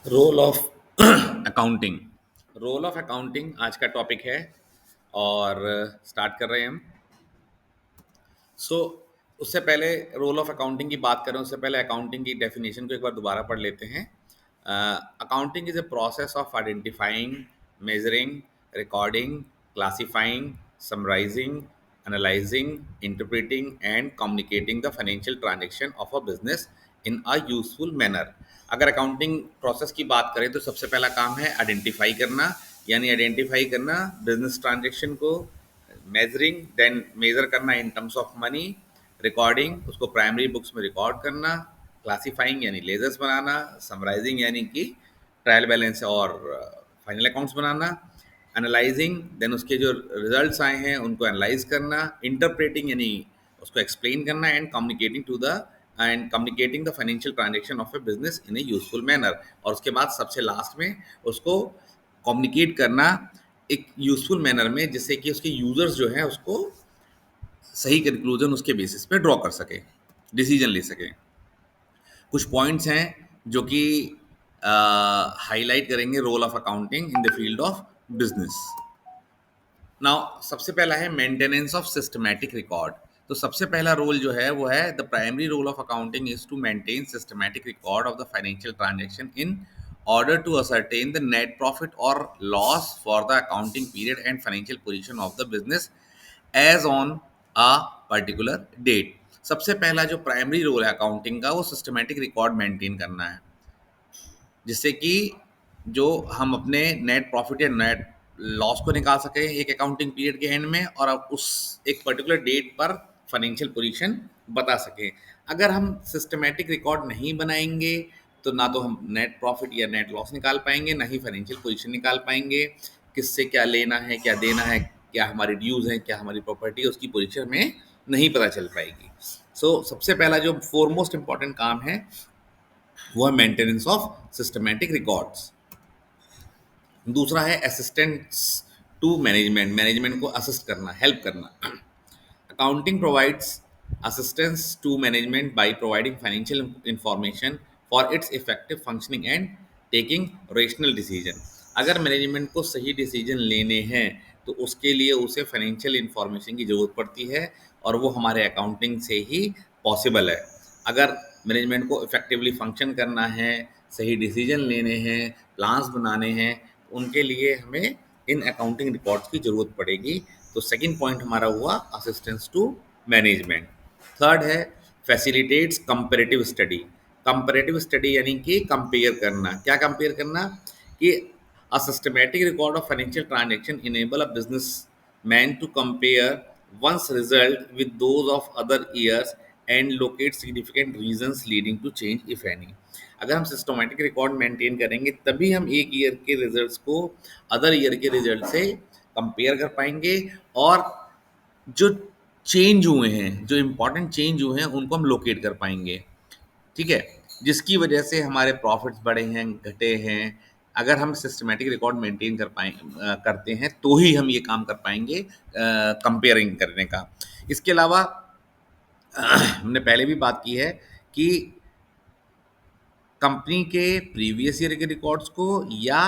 Role of accounting. Role of accounting आज का topic है और स्टार्ट कर रहे हैं हम। सो उससे पहले रोल ऑफ अकाउंटिंग की बात करें उससे पहले अकाउंटिंग की डेफिनेशन को एक बार दोबारा पढ़ लेते हैं। Accounting is a process of identifying, measuring, recording, classifying, summarising, analysing, interpreting and communicating the financial transaction of a business in a useful manner. अगर अकाउंटिंग प्रोसेस की बात करें तो सबसे पहला काम है आइडेंटिफाई करना, यानी आइडेंटिफाई करना बिजनेस ट्रांजेक्शन को, मेजरिंग देन मेजर करना in terms of money, recording उसको प्राइमरी बुक्स में रिकॉर्ड करना, क्लासिफाइंग यानी लेजर्स बनाना, समराइजिंग यानी कि ट्रायल बैलेंस और फाइनल अकाउंट्स बनाना, एनालाइजिंग देन उसके जो रिजल्ट्स आए हैं उनको एनालाइज करना, इंटरप्रेटिंग यानी उसको एक्सप्लेन करना, and communicating the financial transaction of A business in A useful manner. और उसके बाद सबसे लास्ट में उसको कम्युनिकेट करना एक यूजफुल मैनर में, जिससे कि उसके यूजर्स जो है उसको सही कंक्लूजन उसके बेसिस पे ड्रॉ कर सके, डिसीजन ले सके। कुछ पॉइंट्स हैं जो कि हाईलाइट करेंगे role of accounting in the field of business. Now सबसे पहला है मेंटेनेंस ऑफ सिस्टमैटिक रिकॉर्ड। तो सबसे पहला रोल जो है वो है the primary role of accounting is to maintain systematic record of the financial transaction in order to ascertain the net profit or loss for the accounting period and financial position of the business as on a particular date। सबसे पहला जो primary role है accounting का वो systematic record maintain करना है, जिससे कि जो हम अपने नेट प्रॉफिट या नेट लॉस को निकाल सकें एक अकाउंटिंग पीरियड के एंड में, और अब उस एक पर्टिकुलर डेट पर फाइनेंशियल पोजीशन बता सकें। अगर हम सिस्टमैटिक रिकॉर्ड नहीं बनाएंगे तो ना तो हम नेट प्रॉफिट या नेट लॉस निकाल पाएंगे, ना ही फाइनेंशियल पोजीशन निकाल पाएंगे, किससे क्या लेना है, क्या देना है, क्या हमारी ड्यूज़ हैं, क्या हमारी प्रॉपर्टी है, उसकी पोजीशन में नहीं पता चल पाएगी। सबसे पहला जो फोरमोस्ट इंपॉर्टेंट काम है वो है मेंटेनेंस ऑफ सिस्टमैटिक रिकॉर्ड्स। दूसरा है असिस्टेंट्स टू मैनेजमेंट, मैनेजमेंट को असिस्ट करना, हेल्प करना। Accounting provides assistance to management by providing financial information for its effective functioning and taking rational decision। अगर मैनेजमेंट को सही डिसीजन लेने हैं तो उसके लिए उसे फाइनेंशियल इंफॉर्मेशन की ज़रूरत पड़ती है, और वो हमारे अकाउंटिंग से ही पॉसिबल है। अगर मैनेजमेंट को इफेक्टिवली फंक्शन करना है, सही डिसीजन लेने हैं, प्लान्स बनाने हैं, तो उनके लिए हमें इन अकाउंटिंग रिकॉर्ड्स की ज़रूरत पड़ेगी। तो सेकंड पॉइंट हमारा हुआ असिस्टेंस टू मैनेजमेंट। थर्ड है facilitates comparative study. Comparative study यानी कि कंपेयर करना। क्या कंपेयर करना? कि a systematic record of financial transaction enable a business man to compare one's result with those of other years and locate significant reasons leading to change if any. अगर हम systematic record maintain करेंगे तभी हम एक year के results को other year के result से कंपेयर कर पाएंगे, और जो चेंज हुए हैं, जो इम्पोर्टेंट चेंज हुए हैं उनको हम लोकेट कर पाएंगे। ठीक है, जिसकी वजह से हमारे प्रॉफिट्स बढ़े हैं, घटे हैं। अगर हम सिस्टमैटिक रिकॉर्ड मेंटेन करते हैं तो ही हम ये काम कर पाएंगे कंपेयरिंग करने का। इसके अलावा हमने पहले भी बात की है कि कंपनी के प्रीवियस ईयर के रिकॉर्ड्स को या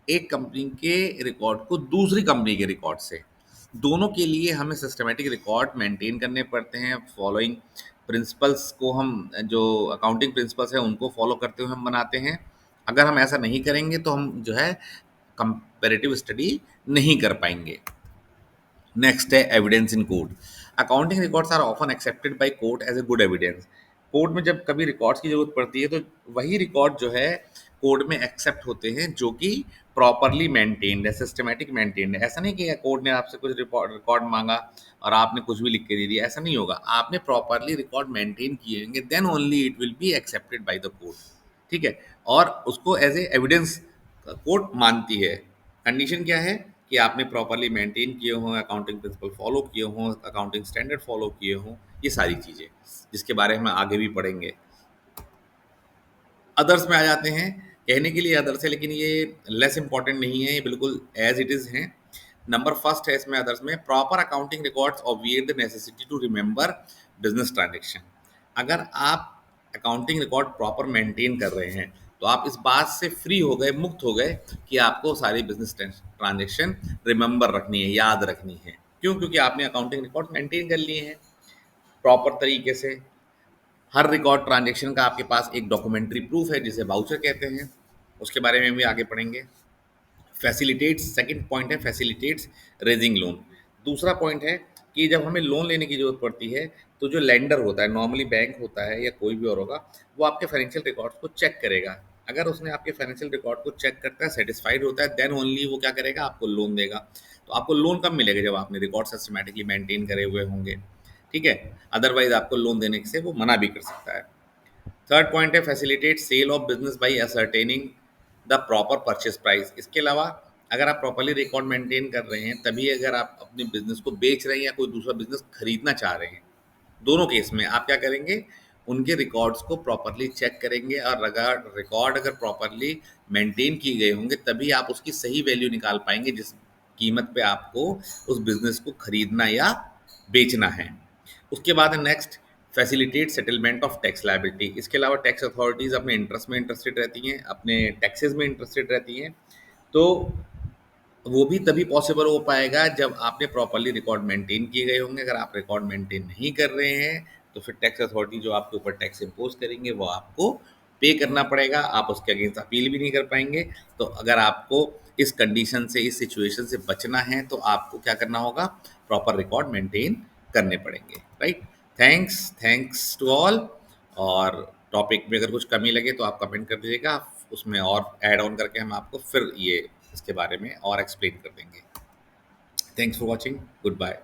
एक कंपनी के रिकॉर्ड को दूसरी कंपनी के रिकॉर्ड से, दोनों के लिए हमें सिस्टमैटिक रिकॉर्ड मेंटेन करने पड़ते हैं। फॉलोइंग प्रिंसिपल्स को हम, जो अकाउंटिंग प्रिंसिपल्स हैं उनको फॉलो करते हुए हम बनाते हैं। अगर हम ऐसा नहीं करेंगे तो हम जो है कंपैरेटिव स्टडी नहीं कर पाएंगे। नेक्स्ट है evidence in court. Accounting records are often accepted by court as a good evidence. Court में जब कभी रिकॉर्ड्स की जरूरत पड़ती है तो वही रिकॉर्ड जो है कोर्ट में एक्सेप्ट होते हैं जो कि प्रॉपरली मेंटेन्ड है, सिस्टमैटिक मेंटेन्ड है। ऐसा नहीं कि कोर्ट ने आपसे कुछ रिकॉर्ड मांगा और आपने कुछ भी लिख के दे दिया, ऐसा नहीं होगा। आपने प्रॉपरली रिकॉर्ड मेंटेन किए होंगे, then only it will be accepted by the court. ठीक है, और उसको एज ए एविडेंस कोर्ट मानती है। कंडीशन क्या है? कि आपने प्रॉपरली मेंटेन किए हों, अकाउंटिंग प्रिंसिपल फॉलो किए हों, अकाउंटिंग स्टैंडर्ड फॉलो किए हों, ये सारी चीज़ें जिसके बारे में आगे भी पढ़ेंगे। अदर्स में आ जाते हैं। कहने के लिए अदर्स है लेकिन ये लेस इंपॉर्टेंट नहीं है, ये बिल्कुल एज इट इज़ हैं। नंबर फर्स्ट है इसमें अदर्स में proper accounting records obviate the necessity to remember business transaction. अगर आप अकाउंटिंग रिकॉर्ड प्रॉपर मेंटेन कर रहे हैं तो आप इस बात से फ्री हो गए, मुक्त हो गए कि आपको सारी बिजनेस ट्रांजेक्शन रिमेंबर रखनी है, याद रखनी है। क्यों? क्योंकि आपने अकाउंटिंग रिकॉर्ड मेंटेन कर लिए हैं प्रॉपर तरीके से। हर रिकॉर्ड ट्रांजेक्शन का आपके पास एक डॉक्यूमेंट्री प्रूफ है जिसे वाउचर कहते हैं, उसके बारे में भी आगे पढ़ेंगे। फैसिलिटेट्स, सेकंड पॉइंट है फैसिलिटेट्स रेजिंग लोन। दूसरा पॉइंट है कि जब हमें लोन लेने की ज़रूरत पड़ती है तो जो लेंडर होता है, नॉर्मली बैंक होता है या कोई भी और होगा, वो आपके फाइनेंशियल रिकॉर्ड्स को चेक करेगा। अगर उसने आपके फाइनेंशियल रिकॉर्ड को चेक करता है, सेटिस्फाइड होता है, देन ओनली वो क्या करेगा, आपको लोन देगा। तो आपको लोन कब मिलेगा? जब आपने रिकॉर्ड सिस्टमेटिकली मेंटेन करे हुए होंगे, ठीक है। अदरवाइज आपको लोन देने से वो मना भी कर सकता है। थर्ड पॉइंट है facilitate sale of business by ascertaining the proper purchase price. इसके अलावा अगर आप प्रॉपरली रिकॉर्ड मेंटेन कर रहे हैं, तभी अगर आप अपने बिजनेस को बेच रहे हैं या कोई दूसरा बिजनेस खरीदना चाह रहे हैं, दोनों केस में आप क्या करेंगे, उनके रिकॉर्ड्स को प्रॉपरली चेक करेंगे, और अगर रिकॉर्ड अगर प्रॉपरली मेंटेन किए गए होंगे तभी आप उसकी सही वैल्यू निकाल पाएंगे जिस कीमत पे आपको उस बिजनेस को खरीदना या बेचना है। उसके बाद है next, facilitate settlement of tax liability. इसके अलावा टैक्स अथॉरिटीज़ अपने इंटरेस्ट में इंटरेस्टेड रहती हैं, अपने टैक्सेस में इंटरेस्टेड रहती हैं। तो वो भी तभी पॉसिबल हो पाएगा जब आपने प्रॉपरली रिकॉर्ड मेंटेन किए गए होंगे। अगर आप रिकॉर्ड मेंटेन नहीं कर रहे हैं तो फिर टैक्स अथॉरिटी जो आपके ऊपर टैक्स इम्पोज करेंगे वो आपको पे करना पड़ेगा, आप उसके अगेंस्ट अपील भी नहीं कर पाएंगे। तो अगर आपको इस कंडीशन से, इस सिचुएशन से बचना है तो आपको क्या करना होगा, प्रॉपर रिकॉर्ड मेंटेन करने पड़ेंगे, right. Thanks, thanks to all. और टॉपिक में अगर कुछ कमी लगे तो आप कमेंट कर दीजिएगा, उसमें और ऐड ऑन करके हम आपको फिर ये इसके बारे में और एक्सप्लेन कर देंगे। Thanks for watching, good bye.